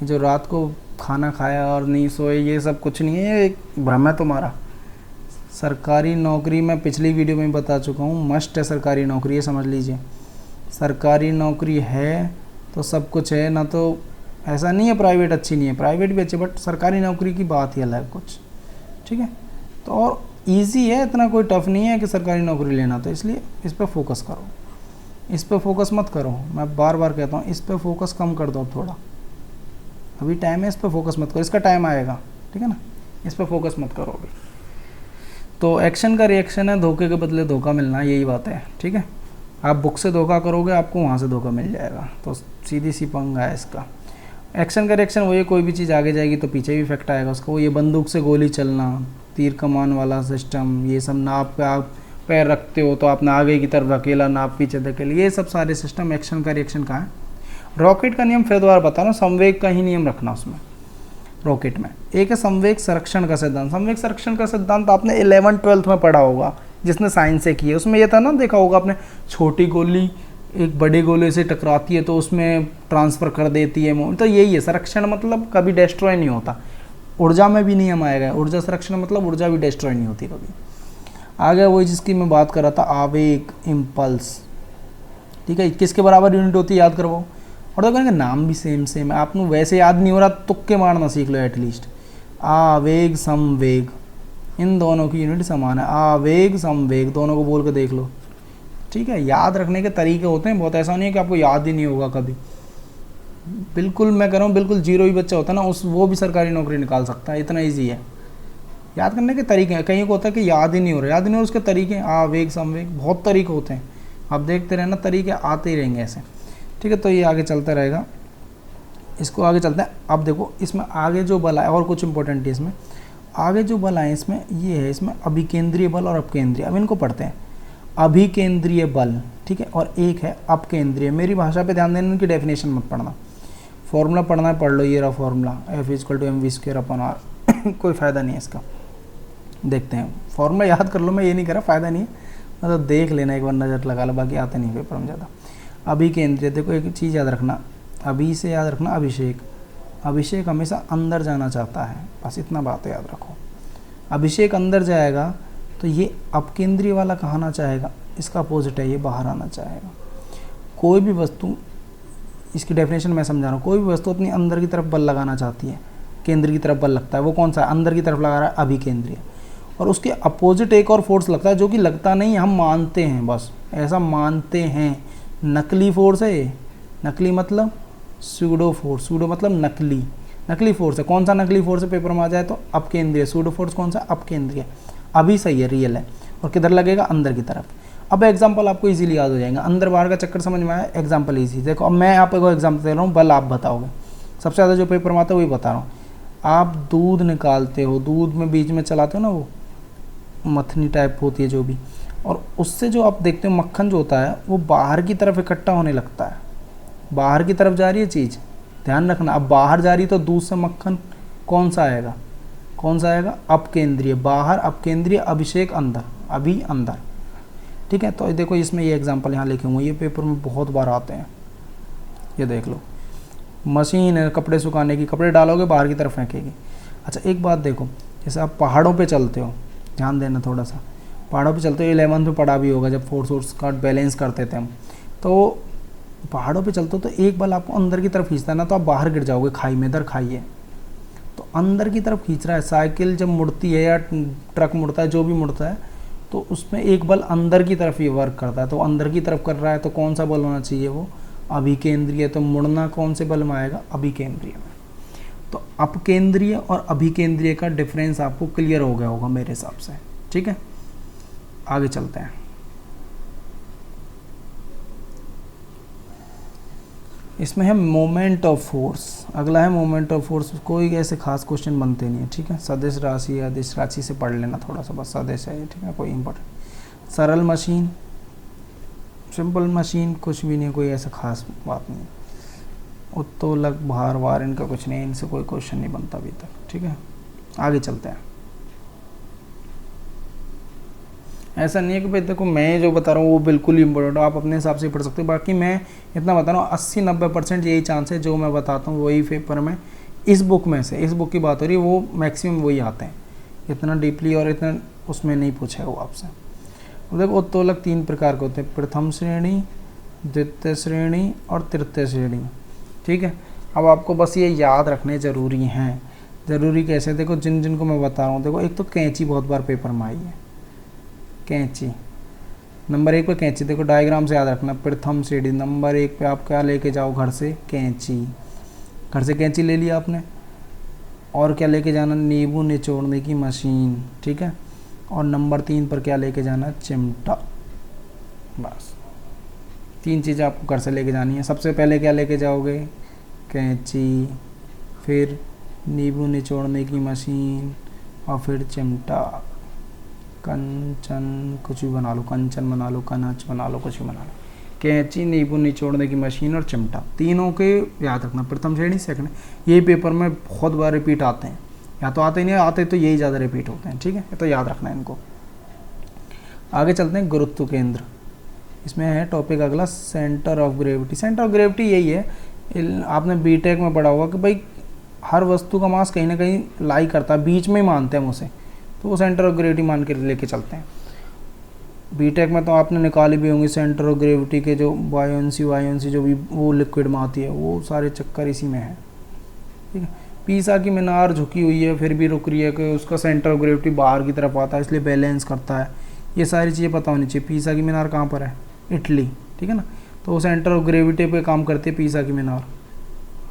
जो रात को खाना खाया और नहीं सोए, ये सब कुछ नहीं है, ये एक भ्रम है तुम्हारा। सरकारी नौकरी मैं पिछली वीडियो में बता चुका हूँ, मस्ट है सरकारी नौकरी, ये समझ लीजिए। सरकारी नौकरी है तो सब कुछ है ना, तो ऐसा नहीं है प्राइवेट अच्छी नहीं है, प्राइवेट भी अच्छी, बट सरकारी नौकरी की बात ही अलग है कुछ, ठीक है। तो और इजी है, इतना कोई टफ नहीं है कि सरकारी नौकरी लेना, तो इसलिए इस पर फोकस करो, इस पर फोकस मत करो। मैं बार बार कहता हूँ इस पर फोकस कम कर दो अब थोड़ा, अभी टाइम है, इस पर फोकस मत करो, इसका टाइम आएगा, ठीक है ना, इस पर फोकस मत करो अभी। तो एक्शन का रिएक्शन है, धोखे के बदले धोखा मिलना, यही बात है, ठीक है। आप बुक से धोखा करोगे, आपको वहाँ से धोखा मिल जाएगा, तो सीधी सी पंगा है इसका। एक्शन का रिएक्शन वही, कोई भी चीज़ आगे जाएगी तो पीछे भी इफेक्ट आएगा उसका, वो ये बंदूक से गोली चलना, तीर कमान वाला सिस्टम, ये सब नाप पे आप पैर रखते हो तो आपने आगे की तरफ धकेला, नाप पीछे धकेली, ये सब सारे सिस्टम एक्शन का रिएक्शन का है। रॉकेट का नियम फिर दोबारा बता रहा हूँ, संवेग का ही नियम रखना उसमें रॉकेट में। एक है संवेग संरक्षण का सिद्धांत। संवेग संरक्षण का सिद्धांत आपने 11th-12th में पढ़ा होगा, जिसने साइंस से की है। उसमें ये था ना, देखा होगा आपने, छोटी गोली एक बड़े गोले से टकराती है तो उसमें ट्रांसफ़र कर देती है, तो यही है संरक्षण, मतलब कभी डिस्ट्रॉय नहीं होता। ऊर्जा में भी नियम आएगा, ऊर्जा संरक्षण मतलब ऊर्जा भी डिस्ट्रॉय नहीं होती कभी। आगे वही जिसकी मैं बात कर रहा था, आवेग, इम्पल्स, ठीक है, किसके बराबर यूनिट होती है याद करवाओ। और देखो इनका नाम भी सेम सेम है, आपको वैसे याद नहीं हो रहा, तुक्के मारना सीख लो एटलीस्ट। आवेग समवेग, इन दोनों की यूनिट समान है, आवेग समवेग, दोनों को बोल के देख लो, ठीक है। याद रखने के तरीके होते हैं बहुत, ऐसा नहीं है कि आपको याद ही नहीं होगा कभी, बिल्कुल मैं कह रहा हूँ, बिल्कुल जीरो ही बच्चा होता है ना, वो भी सरकारी नौकरी निकाल सकता है, इतना ईजी है। याद करने के तरीके हैं, कहीं को होता है कि याद ही नहीं हो रहा, याद ही नहीं हो रहा, उसके तरीके, आवेग समवेग, बहुत तरीके होते हैं, आप देखते रहना, तरीके आते ही रहेंगे ऐसे, ठीक है। तो ये आगे चलता रहेगा, इसको आगे चलते हैं। अब देखो इसमें आगे जो बल आए, और कुछ इंपॉर्टेंट है इसमें, आगे जो बल आए इसमें ये है, इसमें अभिकेंद्रीय बल और अपकेंद्रीय, अब इनको पढ़ते हैं। अभिकेंद्रीय बल, ठीक है, और एक है अपकेंद्रीय। मेरी भाषा पे ध्यान देना, उनकी डेफिनेशन मत पढ़ना, फॉर्मूला पढ़ना है पढ़ लो, ये रहा फॉर्मूला, F=mv²/r। कोई फ़ायदा नहीं है इसका, देखते हैं, फॉर्मूला याद कर लो, मैं ये नहीं कह रहा, फ़ायदा नहीं है, मतलब देख लेना एक बार, नज़र लगा लो, बाकी आते नहीं पेपर में ज़्यादा। अभिकेंद्रीय, देखो एक चीज़ याद रखना, अभी से याद रखना, अभिषेक, अभिषेक हमेशा अंदर जाना चाहता है, बस इतना बात याद रखो। अभिषेक अंदर जाएगा तो ये अपकेंद्रीय वाला कहाँ आना चाहेगा, इसका अपोजिट है, ये बाहर आना चाहेगा। कोई भी वस्तु, इसकी डेफिनेशन मैं समझा रहा हूँ, कोई भी वस्तु अपनी अंदर की तरफ बल लगाना चाहती है, केंद्र की तरफ बल लगता है, वो कौन सा है, अंदर की तरफ लगा रहा है, अभिकेंद्रीय। और उसके अपोजिट एक और फोर्स लगता है, जो कि लगता नहीं, हम मानते हैं, बस ऐसा मानते हैं, नकली फोर्स है ये, नकली मतलब सूडो फोर्स, सूडो मतलब नकली, नकली फोर्स है। कौन सा नकली फोर्स है पेपर में आ जाए तो अपकेंद्रीय, सूडो फोर्स कौन सा, अपकेंद्रीय। अभी सही है, रियल है, और किधर लगेगा, अंदर की तरफ। अब एग्जाम्पल आपको इजीली याद हो जाएगा, अंदर बाहर का चक्कर समझ में आया, एग्जाम्पल इजी। देखो अब मैं आपको एग्जाम्पल दे रहा हूँ, बल आप बताओगे, सबसे ज़्यादा जो पेपर में आता है वही बता रहा हूँ। आप दूध निकालते हो, दूध में बीच में चलाते हो ना, वो मथनी टाइप होती है जो भी, और उससे जो आप देखते हो मक्खन जो होता है वो बाहर की तरफ इकट्ठा होने लगता है, बाहर की तरफ जा रही है चीज़, ध्यान रखना। अब बाहर जा रही तो दूध से मक्खन कौन सा आएगा, कौन सा आएगा, अपकेंद्रीय, बाहर अपकेंद्रीय, अभिषेक अंदर, अभी अंदर, ठीक है। तो देखो इसमें ये एग्जांपल यहाँ लिखे हुए, ये पेपर में बहुत बार आते हैं, ये देख लो, मशीन है कपड़े सुखाने की, कपड़े डालोगे बाहर की तरफ फेंकेगी। अच्छा एक बात देखो, जैसे आप पहाड़ों पे चलते हो, ध्यान देना थोड़ा सा, पहाड़ों पे चलते हो, 11th में पढ़ा भी होगा, जब फोर्स का बैलेंस करते थे हम, तो पहाड़ों पे चलते हो तो एक बल आपको अंदर की तरफ खींचता है ना, तो आप बाहर गिर जाओगे खाई में, इधर खाई है, तो अंदर की तरफ खींच रहा है। साइकिल जब मुड़ती है या ट्रक मुड़ता है, जो भी मुड़ता है, तो उसमें एक बल अंदर की तरफ ही वर्क करता है, तो अंदर की तरफ कर रहा है, तो कौन सा बल होना चाहिए, वो अभिकेंद्रीय। तो मुड़ना कौन से बल में आएगा, अभिकेंद्रीय में। तो अपकेंद्रीय और अभिकेंद्रीय का डिफरेंस आपको क्लियर हो गया होगा मेरे हिसाब से, ठीक है। आगे चलते हैं, इसमें है मोमेंट ऑफ फोर्स। अगला है मोमेंट ऑफ फोर्स, कोई ऐसे खास क्वेश्चन बनते नहीं है, ठीक है। सदिश राशि या अदिश राशि से पढ़ लेना थोड़ा सा, बस सदिश है, ठीक है, कोई इम्पोर्टेंट। सरल मशीन, सिंपल मशीन, कुछ भी नहीं, कोई ऐसा खास बात नहीं। उत्तोलक, भार वार, इनका कुछ नहीं, इनसे कोई क्वेश्चन नहीं बनता अभी तक, ठीक है। आगे चलते हैं। ऐसा नहीं है कि भाई देखो मैं जो बता रहा हूँ वो बिल्कुल ही इम्पोर्टेंट हो, आप अपने हिसाब से पढ़ सकते हो, बाकी मैं इतना बता रहा हूँ 80-90% यही चांस है जो मैं बताता हूँ वही पेपर में, इस बुक में से, इस बुक की बात हो रही है, वो मैक्सिमम वही आते हैं, इतना डीपली और इतना उसमें नहीं पूछेगा वो आपसे। देखो उत्तोलक 3 प्रकार के होते हैं, प्रथम श्रेणी, द्वितीय श्रेणी और तृतीय श्रेणी, ठीक है। अब आपको बस ये याद रखने ज़रूरी हैं। ज़रूरी कैसे, देखो जिनको मैं बता रहा हूँ, देखो एक तो कैंची बहुत बार पेपर में आई है, कैंची नंबर 1 पे कैंची, देखो डायग्राम से याद रखना, प्रथम श्रेणी नंबर 1 पे आप क्या लेके जाओ घर से, कैंची, घर से कैंची ले लिया आपने, और क्या लेके जाना, नींबू निचोड़ने की मशीन, ठीक है। और नंबर 3 पर क्या लेके जाना, चिमटा। बस 3 चीज़ें आपको घर से लेके जानी है। सबसे पहले क्या लेके जाओगे, कैंची, फिर नींबू निचोड़ने की मशीन, और फिर चिमटा। कंचन कुछ भी बना लो, कंचन बना लो, कनच बना लो, कुछ भी बना लो। कैंची, नींबू निचोड़ने की मशीन और चिमटा, तीनों के याद रखना, प्रथम श्रेणी सेकंड। ये पेपर में बहुत बार रिपीट आते हैं, या तो आते ही नहीं आते तो यही ज़्यादा रिपीट होते हैं, ठीक है। तो याद रखना है इनको। आगे चलते हैं, गुरुत्व केंद्र। इसमें है टॉपिक अगला, centre of gravity. Centre of gravity यही है, आपने बीटेक में पढ़ा होगा कि भाई हर वस्तु का मास कहीं ना कहीं लाई करता है, बीच में ही मानते हैं हम उसे, तो वो सेंटर ऑफ ग्रेविटी मान के लेके चलते हैं। बीटेक में तो आपने निकाली भी होंगी सेंटर ऑफ ग्रेविटी के, जो वायुंसी जो भी वो लिक्विड में आती है, वो सारे चक्कर इसी में है, ठीक है। पीसा की मीनार झुकी हुई है, फिर भी रुक रही है, कि उसका सेंटर ऑफ ग्रेविटी बाहर की तरफ आता है, इसलिए बैलेंस करता है। ये सारी चीज़ें पता होनी चाहिए। पीसा की मीनार कहाँ पर है, इटली, ठीक है ना, तो वो सेंटर ऑफ ग्रेविटी पे काम करती है पीसा की मीनार।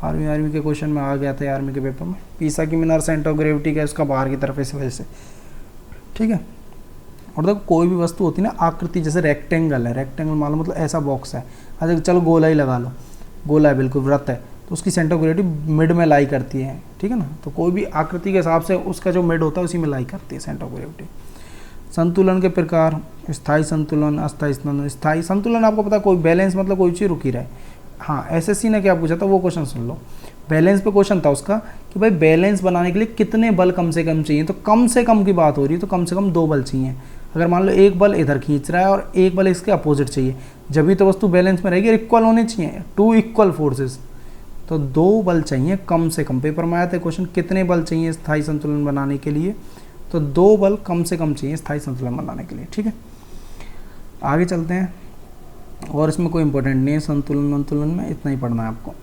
आर्मी के क्वेश्चन में आ गया था, आर्मी के पेपर में, पीसा की मीनार सेंटर ऑफ ग्रेविटी का उसका बाहर की तरफ, इस वजह से, ठीक है। और देखो कोई भी वस्तु होती है ना आकृति, जैसे रेक्टेंगल है, रेक्टेंगल मान लो मतलब ऐसा बॉक्स है, अच्छा चलो गोला ही लगा लो, गोला है बिल्कुल, वृत्त है, तो उसकी सेंटर ऑफ ग्रेविटी मिड में लाई करती है, ठीक है ना। तो कोई भी आकृति के हिसाब से उसका जो मिड होता है उसी में लाई करती है सेंटर ऑफ ग्रेविटी। संतुलन के प्रकार, स्थायी संतुलन, अस्थायी संतुलन। स्थायी संतुलन आपको पता है, कोई बैलेंस मतलब कोई चीज़ रुकी रहे। हाँ, एसएससी ने क्या पूछा था, वो क्वेश्चन सुन लो। बैलेंस पे क्वेश्चन था उसका कि भाई बैलेंस बनाने के लिए कितने बल कम से कम चाहिए, तो कम से कम की बात हो रही है, तो कम से कम 2 बल चाहिए। अगर मान लो एक बल इधर खींच रहा है और एक बल इसके अपोजिट चाहिए, जब भी तो वस्तु बैलेंस में रहेगी, इक्वल होने चाहिए, 2 इक्वल फोर्सेस, तो 2 बल चाहिए कम से कम। पेपर में आया था क्वेश्चन, कितने बल चाहिए स्थायी संतुलन बनाने के लिए, तो 2 बल कम से कम चाहिए स्थायी संतुलन बनाने के लिए, ठीक है। आगे चलते हैं, और इसमें कोई इंपॉर्टेंट नहीं है, संतुलन में इतना ही पढ़ना है आपको।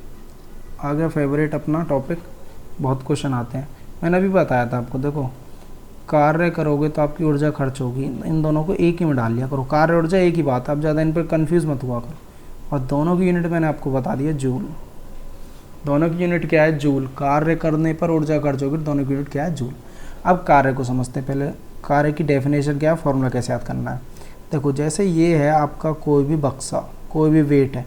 आगे फेवरेट अपना टॉपिक, बहुत क्वेश्चन आते हैं, मैंने अभी बताया था आपको। देखो कार्य करोगे तो आपकी ऊर्जा खर्च होगी, इन दोनों को एक ही में डाल लिया करो, कार्य ऊर्जा एक ही बात है, आप ज़्यादा इन पर कन्फ्यूज़ मत हुआ करो। और दोनों की यूनिट मैंने आपको बता दिया, जूल। दोनों की यूनिट क्या है, जूल। कार्य करने पर ऊर्जा खर्च होगी, दोनों की यूनिट क्या है, जूल। अब कार्य को समझते हैं पहले, कार्य की डेफिनेशन क्या है, फॉर्मूला कैसे याद करना है। देखो जैसे ये है आपका कोई भी बक्सा, कोई भी वेट है,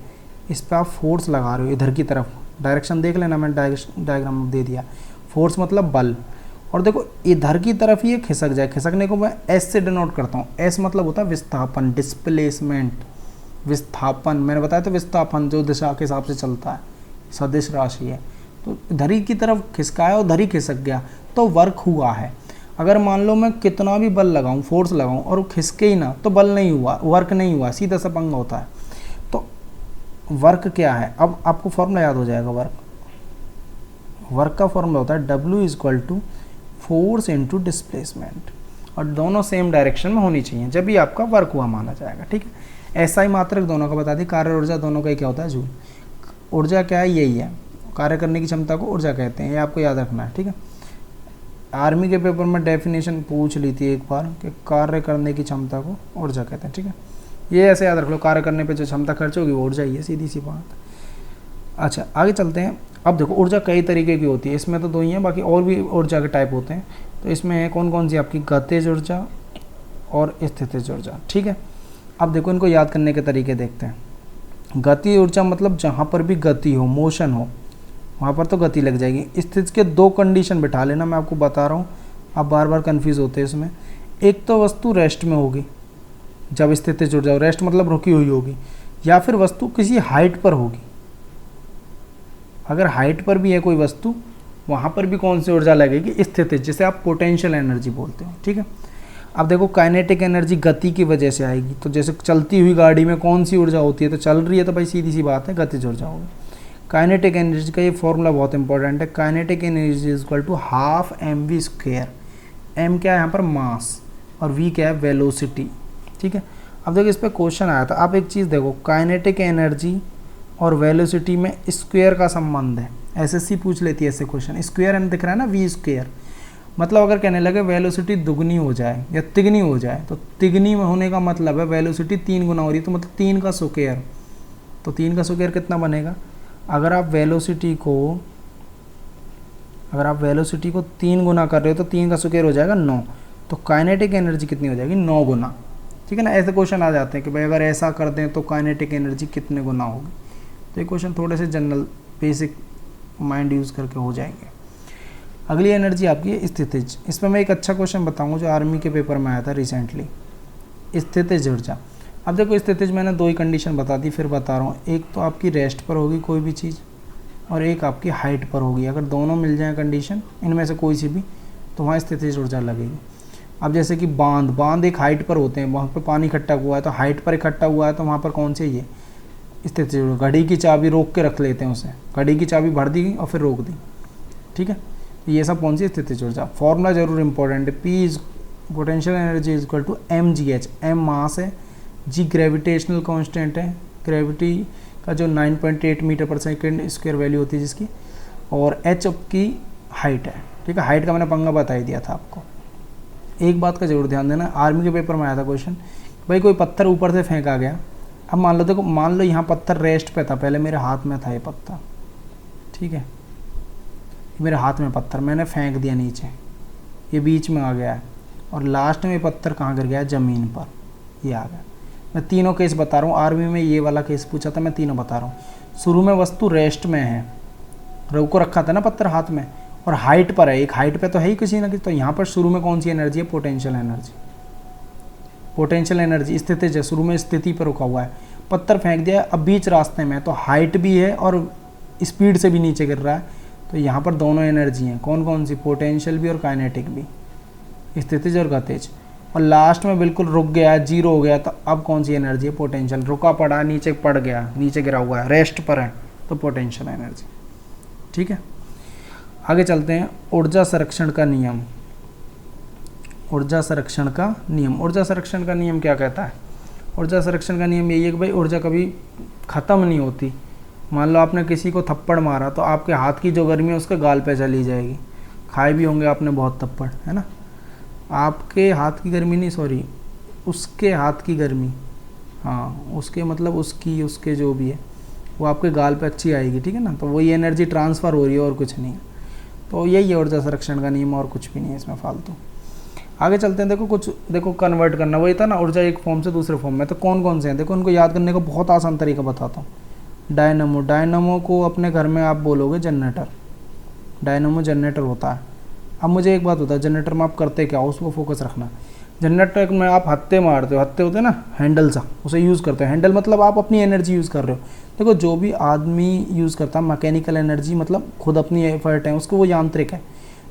इस पर आप फोर्स लगा रहे हो इधर की तरफ, डायरेक्शन देख लेना, मैंने डायग्राम दे दिया। फोर्स मतलब बल, और देखो इधर की तरफ ये खिसक जाए, खिसकने को मैं एस से डिनोट करता हूँ। एस मतलब होता है विस्थापन, डिस्प्लेसमेंट, विस्थापन। मैंने बताया था विस्थापन जो दिशा के हिसाब से चलता है, सदिश राशि है। तो इधर ही की तरफ खिसकाया और इधर ही खिसक गया, तो वर्क हुआ है। अगर मान लो मैं कितना भी बल लगाऊं, फोर्स लगाऊं और खिसके ही ना, तो बल नहीं हुआ, वर्क नहीं हुआ, सीधा सा पंगा होता है। तो वर्क क्या है, अब आपको फॉर्मूला याद हो जाएगा। वर्क का फॉर्मूला होता है W = फोर्स इंटू डिस्प्लेसमेंट, और दोनों सेम डायरेक्शन में होनी चाहिए, जब भी आपका वर्क हुआ माना जाएगा, ठीक है। ऐसा ही मात्रक दोनों का बता दी। कार्य ऊर्जा दोनों का ही क्या होता है, जूल। ऊर्जा क्या है, यही है, कार्य करने की क्षमता को ऊर्जा कहते हैं, ये आपको याद रखना है, ठीक है। आर्मी के पेपर में डेफिनेशन पूछ ली थी एक बार कि कार्य करने की क्षमता को ऊर्जा कहते हैं, ठीक है। ये ऐसे याद रख लो, कार्य करने पे जो क्षमता खर्च होगी वो ऊर्जा ही है, सीधी सी बात। अच्छा आगे चलते हैं। अब देखो ऊर्जा कई तरीके की होती है, इसमें तो 2 ही हैं, बाकी और भी ऊर्जा के टाइप होते हैं। तो इसमें है कौन कौन सी, आपकी गतिज ऊर्जा और स्थितिज ऊर्जा, ठीक है। अब देखो इनको याद करने के तरीके देखते हैं। गति ऊर्जा मतलब जहाँ पर भी गति हो, मोशन हो, वहाँ पर तो गति लग जाएगी। स्थिति के 2 कंडीशन बिठा लेना, मैं आपको बता रहा हूँ, आप बार बार कन्फ्यूज़ होते हैं इसमें। एक तो वस्तु रेस्ट में होगी, जब स्थितिज ऊर्जा, रेस्ट मतलब रुकी हुई होगी, या फिर वस्तु किसी हाइट पर होगी। अगर हाइट पर भी है कोई वस्तु, वहाँ पर भी कौन सी ऊर्जा लगेगी, स्थितिज, जिसे आप पोटेंशियल एनर्जी बोलते हो, ठीक है। अब देखो काइनेटिक एनर्जी गति की वजह से आएगी, तो जैसे चलती हुई गाड़ी में कौन सी ऊर्जा होती है, तो चल रही है तो भाई सीधी सी बात है गतिज ऊर्जा होगी। काइनेटिक एनर्जी का ये फॉर्मूला बहुत इंपॉर्टेंट है। Kinetic energy = ½ mv²। m क्या है यहाँ पर, मास, और v क्या है, वेलोसिटी, ठीक है। अब देखो इस पर क्वेश्चन आया था, आप एक चीज़ देखो, काइनेटिक एनर्जी और वेलोसिटी में स्क्वायर का संबंध है। एसएससी पूछ लेती है ऐसे क्वेश्चन। स्क्वायर एन दिख रहा है ना, वी स्क्वायर, मतलब अगर कहने लगे वेलोसिटी दुगनी हो जाए या तिगनी हो जाए, तो तिगनी में होने का मतलब है वेलोसिटी 3 गुना हो रही है, तो मतलब 3 का स्क्वायर। तो 3 का स्क्वायर कितना बनेगा? अगर आप वेलोसिटी को 3 गुना कर रहे हो तो 3 का स्क्वायर हो जाएगा 9। तो काइनेटिक एनर्जी कितनी हो जाएगी? 9 गुना। ठीक है ना, ऐसे क्वेश्चन आ जाते हैं कि भाई अगर ऐसा कर दें तो काइनेटिक एनर्जी कितने गुना होगी। तो ये क्वेश्चन थोड़े से जनरल बेसिक माइंड यूज़ करके हो जाएंगे। अगली एनर्जी आपकी है स्थितिज। इसमें मैं एक अच्छा क्वेश्चन बताऊंगा जो आर्मी के पेपर में आया था रिसेंटली, स्थितिज ऊर्जा। अब देखो स्थितिज मैंने 2 ही कंडीशन बता दी, फिर बता रहा हूँ। एक तो आपकी रेस्ट पर होगी कोई भी चीज़, और एक आपकी हाइट पर होगी। अगर दोनों मिल जाए कंडीशन इनमें से कोई सी भी, तो वहाँ स्थितिज ऊर्जा लगेगी। अब जैसे कि बांध एक हाइट पर होते हैं, वहाँ पर पानी इकट्ठा हुआ है, तो हाइट पर इकट्ठा हुआ है, तो वहाँ पर कौन से ये स्थितिज ऊर्जा। घड़ी की चाबी रोक के रख लेते हैं उसे, घड़ी की चाबी भर दी और फिर रोक दी। ठीक है, ये सब कौन सी स्थितिज ऊर्जा। फॉर्मूला जरूर इंपॉर्टेंट है। P is potential energy is equal to M G H. M mass है, जी ग्रेविटेशनल कांस्टेंट है, ग्रेविटी का जो 9.8 मीटर पर सेकेंड स्क्वायर वैल्यू होती है जिसकी, और एच की हाइट है। ठीक है, हाइट का मैंने पंगा बता ही दिया था आपको। एक बात का जरूर ध्यान देना, आर्मी के पेपर में आया था क्वेश्चन, भाई कोई पत्थर ऊपर से फेंका गया। अब मान लो यहाँ पत्थर रेस्ट पे था, पहले मेरे हाथ में था ये पत्थर। ठीक है, मेरे हाथ में पत्थर मैंने फेंक दिया नीचे, ये बीच में आ गया है, और लास्ट में पत्थर कहाँ गिर गया? ज़मीन पर, ये आ गया। मैं तीनों केस बता रहा हूँ, आर्मी में ये वाला केस पूछा था, मैं तीनों बता रहा हूँ। शुरू में वस्तु रेस्ट में है, रोको रखा था ना पत्थर हाथ में, और हाइट पर है, एक हाइट पे तो है ही किसी ना किसी। तो यहाँ पर शुरू में कौन सी एनर्जी है? Potential energy. पोटेंशियल एनर्जी स्थितिज है, शुरू में स्थिति पर रुका हुआ है, पत्थर फेंक दिया, अब बीच रास्ते में, तो हाइट भी है और स्पीड से भी नीचे गिर रहा है। तो यहाँ पर दोनों एनर्जी हैं, कौन कौन सी? पोटेंशियल भी और काइनेटिक भी, स्थितिज और गतिज। और लास्ट में बिल्कुल रुक गया, जीरो हो गया, तो अब कौन सी एनर्जी है? पोटेंशियल। रुका पड़ा, नीचे पड़ गया, नीचे गिरा हुआ है, रेस्ट पर है, तो पोटेंशियल एनर्जी। ठीक है, आगे चलते हैं। ऊर्जा संरक्षण का नियम। ऊर्जा संरक्षण का नियम, ऊर्जा संरक्षण का नियम क्या कहता है? ऊर्जा संरक्षण का नियम यही है कि भाई ऊर्जा कभी ख़त्म नहीं होती। मान लो आपने किसी को थप्पड़ मारा, तो आपके हाथ की जो गर्मी है उसके गाल पे चली जाएगी। खाए भी होंगे आपने बहुत थप्पड़, है ना। आपके हाथ की गर्मी नहीं, सॉरी, उसके हाथ की गर्मी, हाँ उसके मतलब उसके जो भी है वो आपके गाल पे अच्छी आएगी। ठीक है ना, तो वही एनर्जी ट्रांसफ़र हो रही है और कुछ नहीं है। तो यही है ऊर्जा संरक्षण का नियम, और कुछ भी नहीं है इसमें फालतू। आगे चलते हैं। देखो कन्वर्ट करना, वही था ना, ऊर्जा एक फॉर्म से दूसरे फॉर्म में। तो कौन कौन से हैं? देखो उनको याद करने का बहुत आसान तरीका बताता हूँ। डायनमो को अपने घर में आप बोलोगे जनरेटर। डायनमो जनरेटर होता है। अब मुझे एक बात होता है, जनरेटर में आप करते क्या हो, उसको फोकस रखना। जनरेटर में आप हत्ते मारते हो, हत्ते होते हैं ना हैंडल सा, उसे यूज़ करते हैं। हैंडल मतलब आप अपनी एनर्जी यूज़ कर रहे हो। देखो जो भी आदमी यूज़ करता है मैकेनिकल एनर्जी, मतलब खुद अपनी एफर्ट है उसको, वो यांत्रिक है।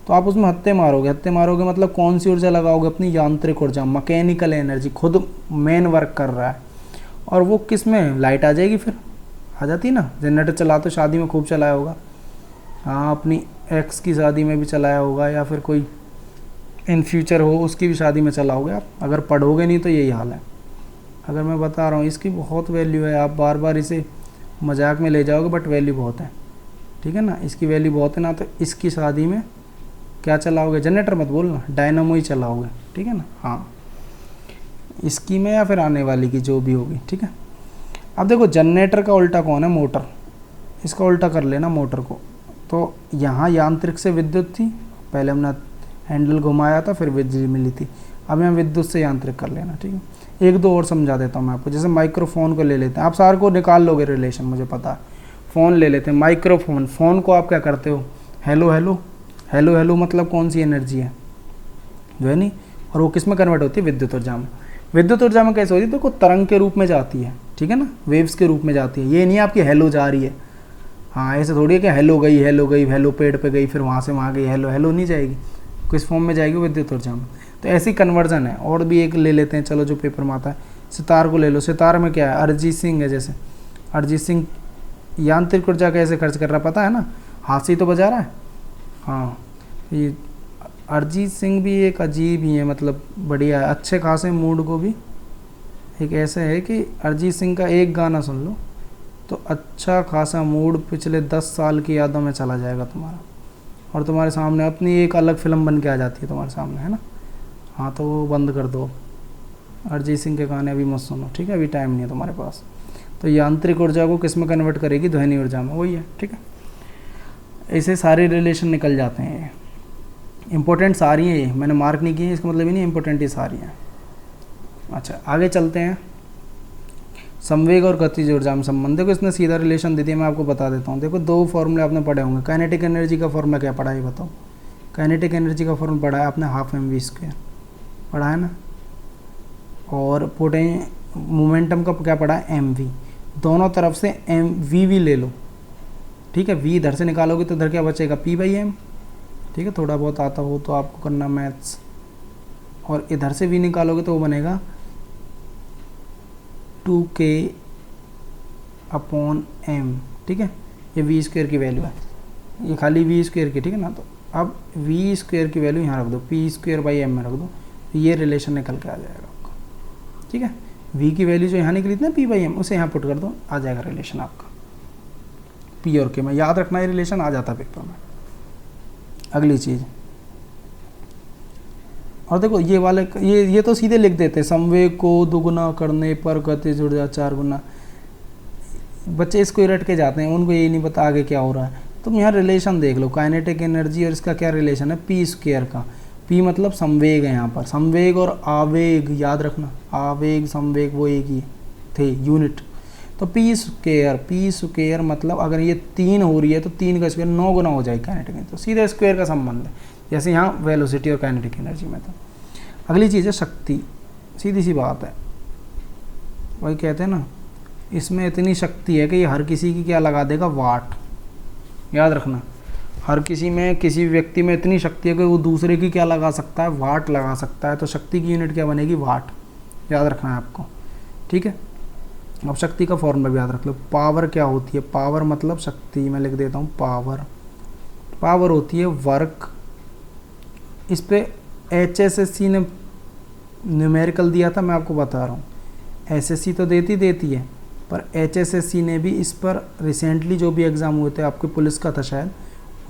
तो आप उसमें हत्ते मारोगे मतलब कौन सी ऊर्जा लगाओगे? अपनी यांत्रिक ऊर्जा, मैकेनिकल एनर्जी, खुद मेन वर्क कर रहा है। और वो किस में? लाइट आ जाएगी, फिर आ जाती ना। जनरेटर चला तो शादी में खूब चलाया होगा, हाँ अपनी एक्स की शादी में भी चलाया होगा, या फिर कोई इन फ्यूचर हो उसकी भी शादी में चलाओगे आप। अगर पढ़ोगे नहीं तो यही हाल है। अगर मैं बता रहा हूँ इसकी बहुत वैल्यू है, आप बार बार इसे मजाक में ले जाओगे, बट वैल्यू बहुत है। ठीक है ना, इसकी वैल्यू बहुत है ना। तो इसकी शादी में क्या चलाओगे? जनरेटर मत बोलना, डायनामो ही चलाओगे। ठीक है ना, हाँ इसकी में या फिर आने वाली की जो भी होगी। ठीक है, अब देखो जनरेटर का उल्टा कौन है? मोटर। इसका उल्टा कर लेना मोटर को। तो यहाँ यांत्रिक से विद्युत थी, पहले हमने हैंडल घुमाया था, फिर बिजली मिली थी। अब यहाँ विद्युत से यांत्रिक कर लेना। ठीक है, एक दो और समझा देता हूँ मैं आपको। जैसे माइक्रोफोन को ले लेते हैं, आप सारे को निकाल लोगे रिलेशन, मुझे पता है। फ़ोन ले लेते हैं, माइक्रोफोन। फ़ोन को आप क्या करते हो? हेलो हेलो हेलो हेलो, मतलब कौन सी एनर्जी है? जो है नहीं, और वो किस में कन्वर्ट होती है? विद्युत ऊर्जा में। विद्युत ऊर्जा में कैसे होती है? देखो तरंग के रूप में जाती है। ठीक है ना, वेव्स के रूप में जाती है। ये नहीं आपकी हेलो जा रही है, हाँ ऐसे थोड़ी है कि हेलो गई, हेलो पेड़ पे गई, फिर वहाँ से वहाँ गई, हेलो नहीं जाएगी। किस फॉर्म में जाएगी? विद्युत ऊर्जा में। तो ऐसी कन्वर्जन है। और भी एक ले लेते हैं, चलो जो पेपर में आता है। सितार को ले लो। सितार में क्या है? अरिजीत सिंह है। जैसे अरिजीत सिंह यांत्रिक ऊर्जा कैसे खर्च कर रहा है पता है ना? हाथ से ही तो बजा रहा है। हाँ, ये अरिजीत सिंह भी एक अजीब ही है, मतलब बढ़िया है, अच्छे खासे मूड को भी एक ऐसे है कि अरिजीत सिंह का एक गाना सुन लो तो अच्छा खासा मूड पिछले 10 साल की यादों में चला जाएगा तुम्हारा, और तुम्हारे सामने अपनी एक अलग फ़िल्म बन के आ जाती है तुम्हारे सामने, है ना। हाँ तो वो बंद कर दो, अरिजीत सिंह के गाने अभी मत सुनो, ठीक है, अभी टाइम नहीं है तुम्हारे पास। तो यांत्रिक ऊर्जा को किस में कन्वर्ट करेगी, ध्वनि ऊर्जा में, वही है, ठीक है। ऐसे सारे रिलेशन निकल जाते हैं। इंपॉर्टेंट सारी हैं ये, मैंने मार्क नहीं किए हैं, इसका मतलब ही नहीं इंपॉर्टेंट, ये सारी हैं। अच्छा आगे चलते हैं। संवेग और गतिज ऊर्जा में संबंध, देखो इसने सीधा रिलेशन दे दिया, मैं आपको बता देता हूँ। देखो 2 फॉर्मूले आपने पढ़े होंगे। काइनेटिक एनर्जी का फॉर्मूला क्या पढ़ा है बताओ। काइनेटिक एनर्जी का फॉर्मूला पढ़ा है आपने, हाफ mv² पढ़ा है ना। और मोमेंटम का क्या पढ़ा है, mv। दोनों तरफ से mv ले लो, ठीक है। v इधर से निकालोगे तो इधर क्या बचेगा, p/m, ठीक है। थोड़ा बहुत आता हो तो आपको करना मैथ्स। और इधर से v निकालोगे तो वो बनेगा 2k/m, ठीक है। ये v² की वैल्यू है, ये खाली v² की, ठीक है ना। तो अब v² की वैल्यू यहाँ रख दो, p²/m में रख दो, तो ये रिलेशन निकल के आ जाएगा आपका, ठीक है। v की वैल्यू जो यहाँ निकली थी ना p/m, उसे यहाँ पुट कर दो, आ जाएगा रिलेशन आपका p और k में। याद रखना ये रिलेशन आ जाता है पेपर में। अगली चीज़, और देखो ये वाले ये तो सीधे लिख देते, संवेग को दुगुना करने पर गतिज ऊर्जा 4 गुना। बच्चे इसको ही रट के जाते हैं, उनको ये नहीं पता आगे क्या हो रहा है। तुम यहाँ रिलेशन देख लो, काइनेटिक एनर्जी और इसका क्या रिलेशन है, p² का। p मतलब संवेग है यहाँ पर, संवेग और आवेग याद रखना, आवेग संवेग वो एक ही थे यूनिट। तो p² मतलब अगर ये 3 हो रही है तो 3 का स्क्वायर 9 गुना हो जाएगा काइनेटिक एनर्जी, तो सीधे स्क्वायर का संबंध है, जैसे यहाँ वेलोसिटी और काइनेटिक एनर्जी में। तो अगली चीज़ है शक्ति, सीधी सी बात है, वही कहते हैं ना, इसमें इतनी शक्ति है कि ये हर किसी की क्या लगा देगा, वाट। याद रखना, हर किसी में, किसी व्यक्ति में इतनी शक्ति है कि वो दूसरे की क्या लगा सकता है, वाट लगा सकता है। तो शक्ति की यूनिट क्या बनेगी, वाट। याद रखना है आपको, ठीक है। अब शक्ति का फॉर्मूला भी याद रख लो। पावर क्या होती है, पावर मतलब शक्ति, मैं लिख देता हूँ पावर होती है वर्क। इस पे HSSC ने न्यूमेरिकल दिया था, मैं आपको बता रहा हूँ। SSC तो देती है, पर HSSC ने भी इस पर रिसेंटली जो भी एग्ज़ाम हुए थे, आपके पुलिस का था शायद,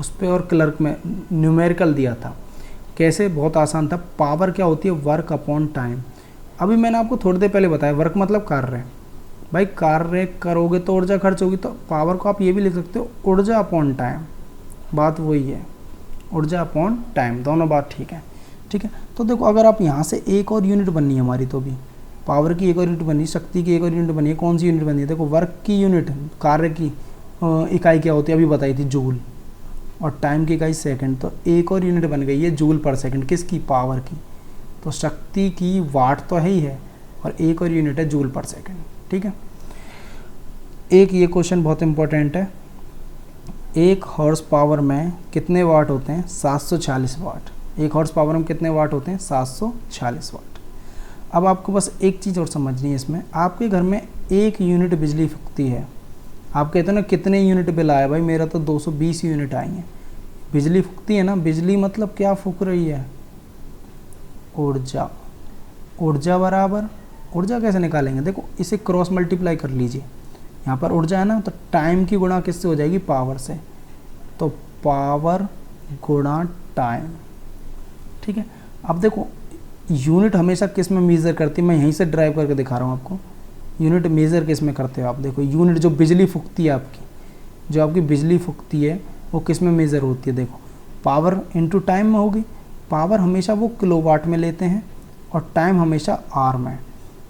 उस पर और क्लर्क में न्यूमेरिकल दिया था। कैसे, बहुत आसान था। पावर क्या होती है, वर्क अपॉन टाइम। अभी मैंने आपको थोड़ी देर पहले बताया, वर्क मतलब कार्य। भाई कार्य करोगे तो ऊर्जा खर्च होगी, तो पावर को आप ये भी लिख सकते हो, ऊर्जा अपॉन टाइम। बात वही है, ऊर्जा अपॉन टाइम, दोनों बात ठीक है, ठीक है। तो देखो अगर आप यहाँ से एक और यूनिट बननी है हमारी, तो भी पावर की एक और यूनिट बनी, शक्ति की एक और यूनिट बनी है। कौन सी यूनिट बनी है, देखो वर्क की यूनिट, कार्य की इकाई क्या होती है, अभी बताई थी, जूल, और टाइम की इकाई सेकंड। तो एक और यूनिट बन गई है जूल पर सेकंड, किसकी, पावर की। तो शक्ति की वाट तो है ही है, और एक और यूनिट है जूल पर सेकंड, ठीक है। एक ये क्वेश्चन बहुत इंपॉर्टेंट है, 1 हॉर्स पावर में कितने वाट होते हैं, 746 वाट। 1 हॉर्स पावर में कितने वाट होते हैं, 746 वाट। अब आपको बस एक चीज़ और समझनी है इसमें, आपके घर में 1 यूनिट बिजली फूकती है। आप कहते हो ना कितने यूनिट बिल आया, भाई मेरा तो 220 यूनिट आई हैं। बिजली फूकती है ना, बिजली मतलब क्या फूक रही है, ऊर्जा। ऊर्जा बराबर, ऊर्जा कैसे निकालेंगे, देखो इसे क्रॉस मल्टीप्लाई कर लीजिए। यहाँ पर ऊर्जा है ना, तो टाइम की गुणा किससे हो जाएगी, पावर से। तो पावर गुणा टाइम, ठीक है। अब देखो यूनिट हमेशा किस में मेज़र करती है, मैं यहीं से ड्राइव करके दिखा रहा हूँ आपको। यूनिट मेज़र किस में करते हो आप, देखो यूनिट जो बिजली फूकती है आपकी, जो आपकी बिजली फूकती है वो किस में मेज़र होती है, देखो पावर इनटू टाइम में होगी। पावर हमेशा वो किलोवाट में लेते हैं और टाइम हमेशा आर में।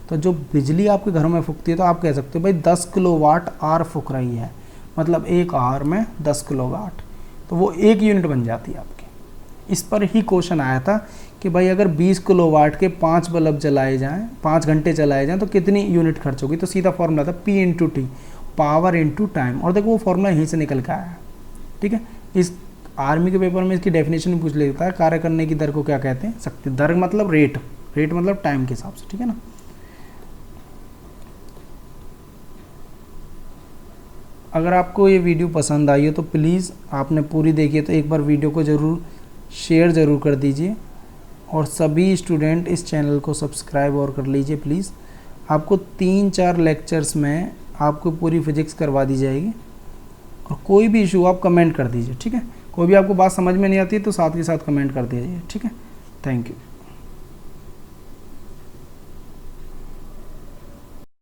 तो जो बिजली आपके घरों में फूकती है, तो आप कह सकते हो भाई 10 किलोवाट आर फूक रही है, मतलब 1 आर में 10 किलोवाट, तो वो 1 यूनिट बन जाती है आपकी। इस पर ही क्वेश्चन आया था कि भाई अगर 20 किलोवाट के 5 बल्ब जलाए जाएं, 5 घंटे चलाए जाएं, तो कितनी यूनिट खर्च होगी। तो सीधा फॉर्मूला था P into T, power into time. और देखो वो फॉर्मूला यहीं से निकल के आया है, ठीक है। इस आर्मी के पेपर में इसकी डेफिनेशन पूछ लेता है, कार्य करने की दर को क्या कहते हैं, शक्ति। दर मतलब रेट, रेट मतलब टाइम के हिसाब से, ठीक है ना। अगर आपको ये वीडियो पसंद आई हो तो प्लीज़, आपने पूरी देखी है तो एक बार वीडियो को ज़रूर शेयर ज़रूर कर दीजिए, और सभी स्टूडेंट इस चैनल को सब्सक्राइब और कर लीजिए प्लीज़। आपको 3-4 लेक्चर्स में आपको पूरी फिजिक्स करवा दी जाएगी। और कोई भी इशू आप कमेंट कर दीजिए, ठीक है। कोई भी आपको बात समझ में नहीं आती है तो साथ के साथ कमेंट कर दीजिए, ठीक है। Thank you.